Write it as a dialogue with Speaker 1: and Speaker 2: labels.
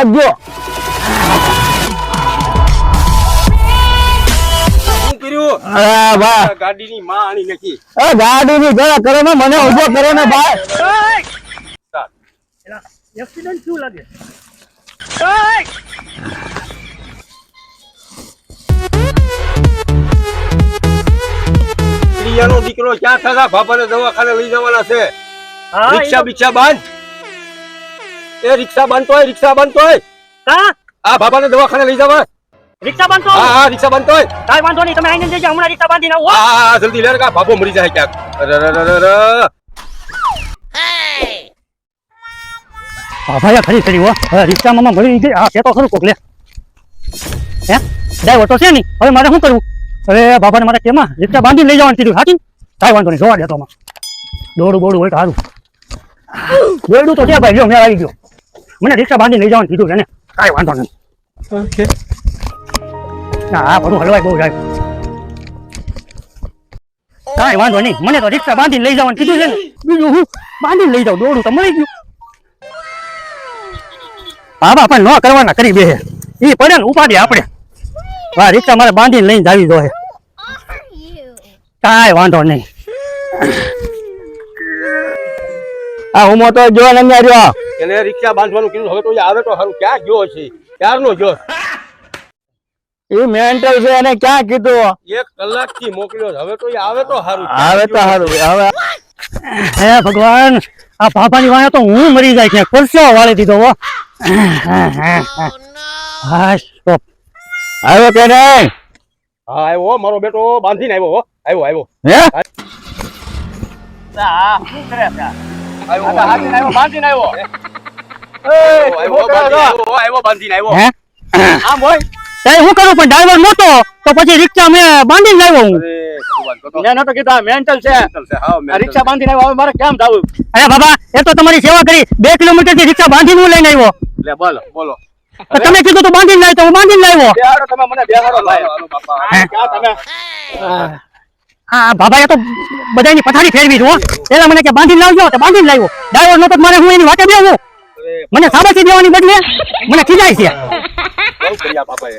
Speaker 1: રાખજો.
Speaker 2: શું કર્યું?
Speaker 1: હા બા
Speaker 2: ગાડીની માં આણી નથી.
Speaker 1: ગાડીની જરા કરો ને, મને ઉભો કરો ને ભાઈ.
Speaker 3: એક્સિડન્ટ શું લાગે?
Speaker 2: પ્રિયાનો દીકરો ક્યાં થતા? બાપાને દવાખાને લઈ જવાના છે. રિક્ષા બિક્ષા બાંધ. એ રિક્ષા બાંધતો હોય, રિક્ષા બાંધતો હોય. આ બાપાને દવાખાને લઈ જવા.
Speaker 3: રિક્ષા બાંધો?
Speaker 2: હા રિક્ષા બાંધતો હોય.
Speaker 3: કાઈ વાંધો નહીં, તમે આઈને જજો, હમણાં રિક્ષા બાંધીને આવો.
Speaker 2: હા જલ્દી લે કા બાપો મરી જાય ક્યાંક.
Speaker 3: ભાઈ ખરી ખરી હો, રિક્ષામાં મળી ગઈ. હા કે તો ખરું કોક લે. હે ડ્રાઈવર તો છે નહીં, હવે મારે શું કરવું? હવે બાબાને મારે કેમાં રિક્ષા બાંધીને લઈ જવાનું કીધું. હાચી કાંઈ વાંધો નહીં, જોવા દેતો માં દોડું બોડું હોય તો સારું. દોડું તો છે ભાઈ, જો મેં આવી ગયો. મને રિક્ષા બાંધીને લઈ જવાનું કીધું છે ને, કાંઈ વાંધો નહીં. હા બધું હલવાય બહુ જાય. કાંઈ વાંધો નહીં, મને તો રિક્ષા બાંધીને લઈ જવાનું કીધું છે ને, બીજું હું બાંધીને લઈ જાઉં. દોડું તો મળી ગયું. બાબા પણ ન કરવાના કરી બે એ પડે ને ઉપાડી આપણે. વાહ રિક્ષા મારે બાંધીને લઈને જાવી જોઈએ. કાંઈ વાંધો નહીં.
Speaker 1: આ હું મોટો જો ને રહ્યો.
Speaker 2: એને રિક્ષા બાંધવાનું કીધું, હવે તો એ આવે તો સારું. ક્યાં ગયો છે? ક્યારનો ગયો?
Speaker 1: એ મેન્ટલ છે, એને ક્યાં કીધું?
Speaker 2: 1 કલાકથી મોકલ્યો છે. હવે તો એ આવે તો સારું.
Speaker 1: આવે તો સારું. હવે
Speaker 3: હે ભગવાન, આ પાપાની વાયા તો હું મરી જાય છે. પરસો વાળી દીધો હો. હા સ્ટોપ.
Speaker 1: આવ્યો કે નહીં?
Speaker 2: હા આવ્યો મારો બેટો, બાંધીને આવ્યો. આવ્યો
Speaker 1: હે
Speaker 3: શું કરે છે?
Speaker 2: આવ્યો બાંધીને આવ્યો.
Speaker 3: હે
Speaker 2: આમ હોય.
Speaker 3: હું કરું પણ ડ્રાઈવર મોટો તો પછી રિક્ષા મેં બાંધીને લાવ્યો હું.
Speaker 2: મેં નતો કીધું મેન્ટલ છે. રિક્ષા બાંધીને આવ્યો. હવે મારે કેમ જવું?
Speaker 3: અરે બાબા એ તો તમારી સેવા કરી. 2 કિલોમીટર થી રિક્ષા બાંધીને હું લઈને આવ્યો.
Speaker 2: લે બોલો.
Speaker 3: તો તમે કીધું તો બાંધીને લાવ્યો, તો હું બાંધીને લાવ્યો.
Speaker 2: બેહાડો તમે મને, બેહાડો ભાઈ. ક્યાં તમે?
Speaker 3: હા બાબા એ તો બધાની પથારી ફેરવી છે હો. પેલા મને કે બાંધીને લાવજો, તો બાંધીને લાવ્યો. ડ્રાઈવર નો તો મારે હું એની વાટે બેહું. મને સાબાસી દેવાની બદલે મને ખીજાય છે.
Speaker 2: બહુ કર્યા બાપાએ.